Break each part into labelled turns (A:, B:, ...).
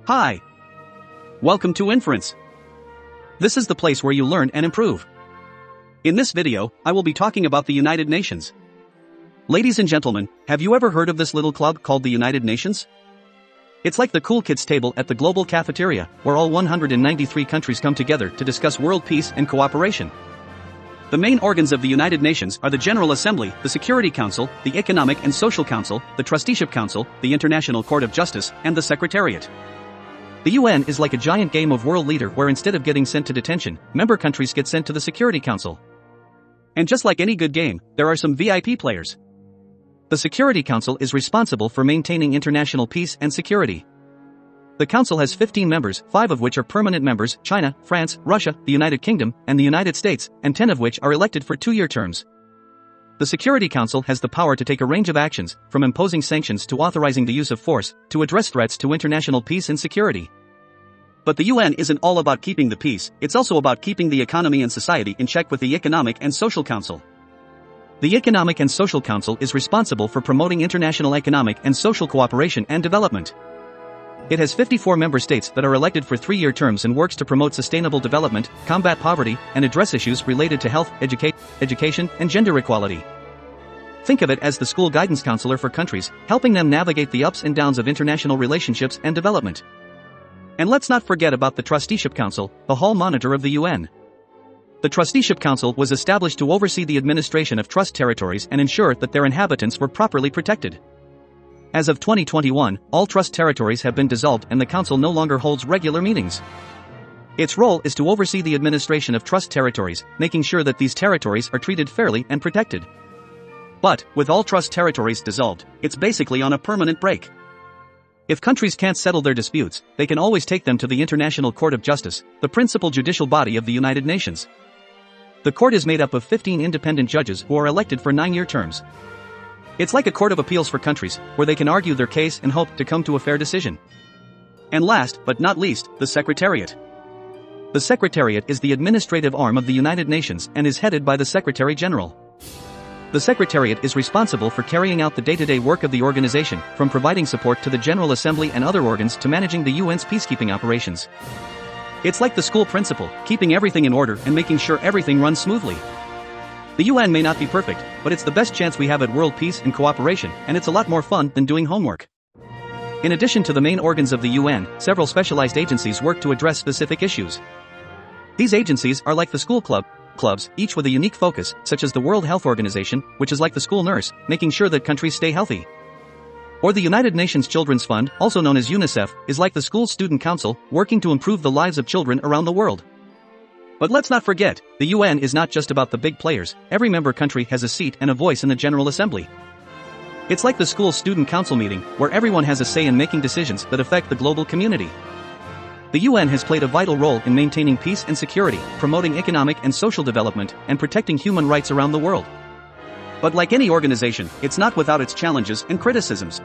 A: Hi. Welcome to Inference. This is the place where you learn and improve. In this video, I will be talking about the United Nations. Ladies and gentlemen, have you ever heard of this little club called the United Nations? It's like the cool kids table at the global cafeteria, where all 193 countries come together to discuss world peace and cooperation. The main organs of the United Nations are the General Assembly, the Security Council, the Economic and Social Council, the Trusteeship Council, the International Court of Justice, and the Secretariat. The UN is like a giant game of world leader where instead of getting sent to detention, member countries get sent to the Security Council. And just like any good game, there are some VIP players. The Security Council is responsible for maintaining international peace and security. The Council has 15 members, 5 of which are permanent members: China, France, Russia, the United Kingdom, and the United States, and 10 of which are elected for 2-year terms. The Security Council has the power to take a range of actions, from imposing sanctions to authorizing the use of force, to address threats to international peace and security. But the UN isn't all about keeping the peace, it's also about keeping the economy and society in check with the Economic and Social Council. The Economic and Social Council is responsible for promoting international economic and social cooperation and development. It has 54 member states that are elected for 3-year terms and works to promote sustainable development, combat poverty, and address issues related to health, education, and gender equality. Think of it as the school guidance counselor for countries, helping them navigate the ups and downs of international relationships and development. And let's not forget about the Trusteeship Council, the hall monitor of the UN. The Trusteeship Council was established to oversee the administration of trust territories and ensure that their inhabitants were properly protected. As of 2021, all trust territories have been dissolved and the Council no longer holds regular meetings. Its role is to oversee the administration of trust territories, making sure that these territories are treated fairly and protected. But, with all trust territories dissolved, it's basically on a permanent break. If countries can't settle their disputes, they can always take them to the International Court of Justice, the principal judicial body of the United Nations. The court is made up of 15 independent judges who are elected for 9-year terms. It's like a court of appeals for countries, where they can argue their case and hope to come to a fair decision. And last, but not least, the Secretariat. The Secretariat is the administrative arm of the United Nations and is headed by the Secretary General. The Secretariat is responsible for carrying out the day-to-day work of the organization, from providing support to the General Assembly and other organs to managing the UN's peacekeeping operations. It's like the school principal, keeping everything in order and making sure everything runs smoothly. The UN may not be perfect, but it's the best chance we have at world peace and cooperation, and it's a lot more fun than doing homework. In addition to the main organs of the UN, several specialized agencies work to address specific issues. These agencies are like the school clubs, each with a unique focus, such as the World Health Organization, which is like the school nurse, making sure that countries stay healthy. Or the United Nations Children's Fund, also known as UNICEF, is like the school student council, working to improve the lives of children around the world. But let's not forget, the UN is not just about the big players. Every member country has a seat and a voice in the General Assembly. It's like the school student council meeting, where everyone has a say in making decisions that affect the global community. The UN has played a vital role in maintaining peace and security, promoting economic and social development, and protecting human rights around the world. But like any organization, it's not without its challenges and criticisms.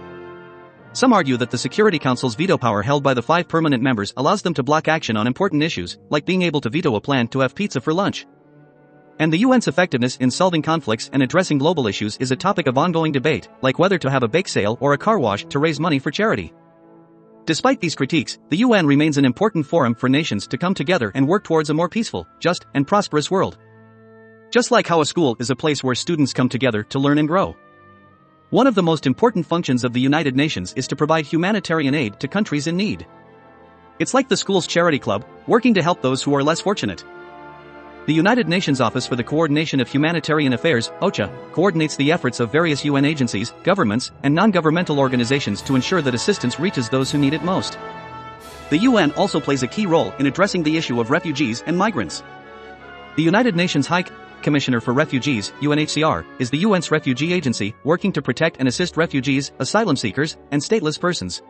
A: Some argue that the Security Council's veto power held by the 5 permanent members allows them to block action on important issues, like being able to veto a plan to have pizza for lunch. And the UN's effectiveness in solving conflicts and addressing global issues is a topic of ongoing debate, like whether to have a bake sale or a car wash to raise money for charity. Despite these critiques, the UN remains an important forum for nations to come together and work towards a more peaceful, just, and prosperous world. Just like how a school is a place where students come together to learn and grow. One of the most important functions of the United Nations is to provide humanitarian aid to countries in need. It's like the school's charity club, working to help those who are less fortunate. The United Nations Office for the Coordination of Humanitarian Affairs, OCHA, coordinates the efforts of various UN agencies, governments, and non-governmental organizations to ensure that assistance reaches those who need it most. The UN also plays a key role in addressing the issue of refugees and migrants. The United Nations High Commissioner for Refugees, UNHCR, is the UN's refugee agency, working to protect and assist refugees, asylum seekers, and stateless persons.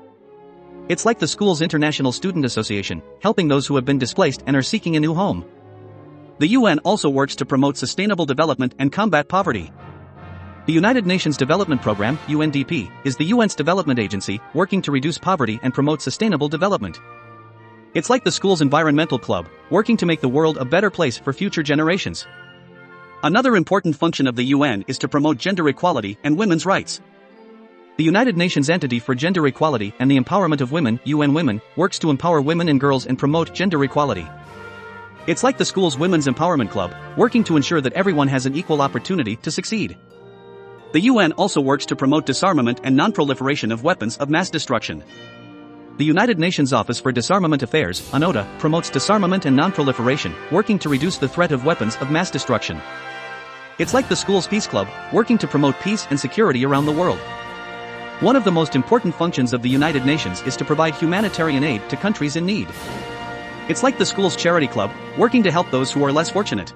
A: It's like the school's International Student Association, helping those who have been displaced and are seeking a new home. The UN also works to promote sustainable development and combat poverty. The United Nations Development Programme, UNDP, is the UN's development agency, working to reduce poverty and promote sustainable development. It's like the school's environmental club, working to make the world a better place for future generations. Another important function of the UN is to promote gender equality and women's rights. The United Nations Entity for Gender Equality and the Empowerment of Women, UN Women, works to empower women and girls and promote gender equality. It's like the school's Women's Empowerment Club, working to ensure that everyone has an equal opportunity to succeed. The UN also works to promote disarmament and non-proliferation of weapons of mass destruction. The United Nations Office for Disarmament Affairs, UNODA, promotes disarmament and non-proliferation, working to reduce the threat of weapons of mass destruction. It's like the school's Peace Club, working to promote peace and security around the world. One of the most important functions of the United Nations is to provide humanitarian aid to countries in need. It's like the school's charity club, working to help those who are less fortunate.